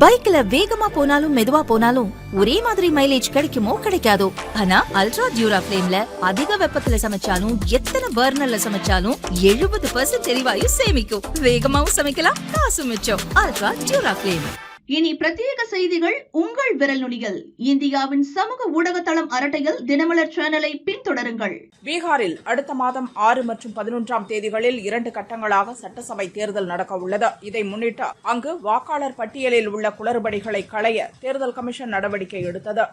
பைக்ல வேகமா போனாலும் மெதுவா போனாலும் ஒரே மாதிரி மைலேஜ் கிடைக்குமோ கிடைக்காதோ? ஆனா அல்ட்ரா டியூரா ஃபிளேம்ல அதிக வெப்பத்துல சமைச்சாலும் எத்தனை பர்னர்ல சமைச்சாலும் 70% எரிவாயு சேமிக்கும். வேகமாவும் சமைக்கலாம், காசு மிச்சம். Ultra டியூரா flame. இனி பிரத்யேக செய்திகள் உங்கள் விரல் நுனிகள். இந்தியாவின் சமூக ஊடக தளம் அரட்டையில் தினமலர் சேனலை பின்தொடருங்கள். பீகாரில் அடுத்த மாதம் 6 மற்றும் 11ஆம் தேதிகளில் 2 கட்டங்களாக சட்டசபை தேர்தல் நடக்க உள்ளது. இதை முன்னிட்டு அங்கு வாக்காளர் பட்டியலில் உள்ள குளறுபடிகளை களைய தேர்தல் கமிஷன் நடவடிக்கை எடுத்தது.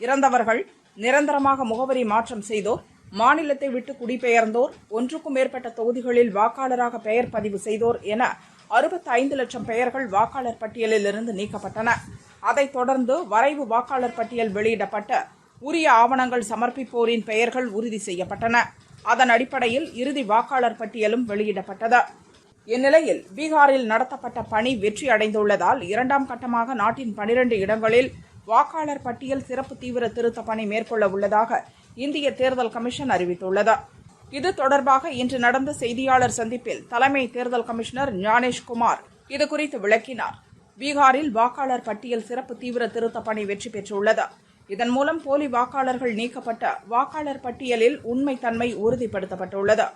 இறந்தவர்கள், நிரந்தரமாக முகவரி மாற்றம் செய்தோர், மாநிலத்தை விட்டு குடிபெயர்ந்தோர், ஒன்றுக்கும் மேற்பட்ட தொகுதிகளில் வாக்காளராக பெயர் பதிவு செய்தோர் என 65 லட்சம் பெயர்கள் வாக்காளர் பட்டியலில் இருந்து நீக்கப்பட்டன. அதைத் தொடர்ந்து வரைவு வாக்காளர் பட்டியல் வெளியிடப்பட்ட உரிய ஆவணங்கள் சமர்ப்பிப்போரின் பெயர்கள் உறுதி செய்யப்பட்டன. அதன் அடிப்படையில் இறுதி வாக்காளர் பட்டியலும் வெளியிடப்பட்டது. இந்நிலையில் பீகாரில் நடத்தப்பட்ட பணி வெற்றி அடைந்துள்ளதால் 2ஆம் கட்டமாக நாட்டின் 12 இடங்களில் வாக்காளர் பட்டியல் சிறப்பு தீவிர திருத்த பணி மேற்கொள்ள உள்ளதாக இந்திய தேர்தல் கமிஷன் அறிவித்துள்ளது. இது தொடர்பாக இன்று நடந்த செய்தியாளர் சந்திப்பில் தலைமை தேர்தல் கமிஷனர் ஞானேஷ்குமார் இதுகுறித்து விளக்கினார். பீகாரில் வாக்காளர் பட்டியல் சிறப்பு தீவிர திருத்த பணி வெற்றி பெற்றுள்ளது. இதன் மூலம் போலி வாக்காளர்கள் நீக்கப்பட்ட வாக்காளர் பட்டியலில் உண்மைத்தன்மை உறுதிப்படுத்தப்பட்டுள்ளது.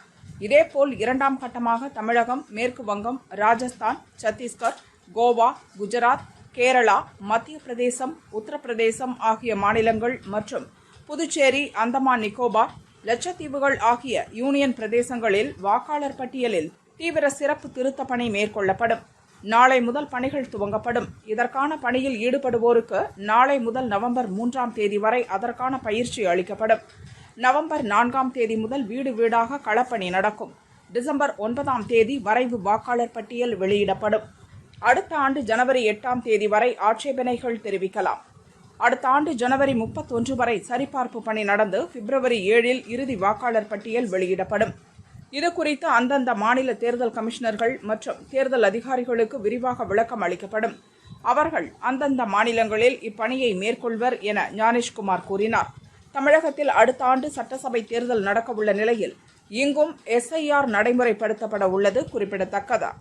இதேபோல் 2ஆம் கட்டமாக தமிழகம், மேற்கு வங்கம், ராஜஸ்தான், சத்தீஸ்கர், கோவா, குஜராத், கேரளா, மத்திய பிரதேசம், உத்தரப்பிரதேசம் ஆகிய மாநிலங்கள் மற்றும் புதுச்சேரி, அந்தமான் நிக்கோபார், லட்சத்தீவுகள் ஆகிய யூனியன் பிரதேசங்களில் வாக்காளர் பட்டியலில் தீவிர சிறப்பு திருத்த பணி மேற்கொள்ளப்படும். நாளை முதல் பணிகள் துவங்கப்படும். இதற்கான பணியில் ஈடுபடுவோருக்கு நாளை முதல் நவம்பர் 3ஆம் தேதி வரை அதற்கான பயிற்சி அளிக்கப்படும். நவம்பர் 4ஆம் தேதி முதல் வீடு வீடாக களப்பணி நடக்கும். டிசம்பர் 9ஆம் தேதி வரைவு வாக்காளர் பட்டியல் வெளியிடப்படும். அடுத்த ஆண்டு ஜனவரி 8ஆம் தேதி வரை ஆட்சேபனைகள் தெரிவிக்கலாம். அடுத்த ஆண்டு ஜனவரி 31 வரை சரிபார்ப்பு பணி நடந்து பிப்ரவரி 7இல் இறுதி வாக்காளர் பட்டியல் வெளியிடப்படும். இதுகுறித்து அந்தந்த மாநில தேர்தல் கமிஷனர்கள் மற்றும் தேர்தல் அதிகாரிகளுக்கு விரிவாக விளக்கம் அளிக்கப்படும். அவர்கள் அந்தந்த மாநிலங்களில் இப்பணியை மேற்கொள்வர் என ஞானேஷ்குமார் கூறினார். தமிழகத்தில் அடுத்த ஆண்டு சட்டசபை தேர்தல் நடக்கவுள்ள நிலையில் இங்கும் SIR நடைமுறைப்படுத்தப்பட உள்ளது குறிப்பிடத்தக்கது.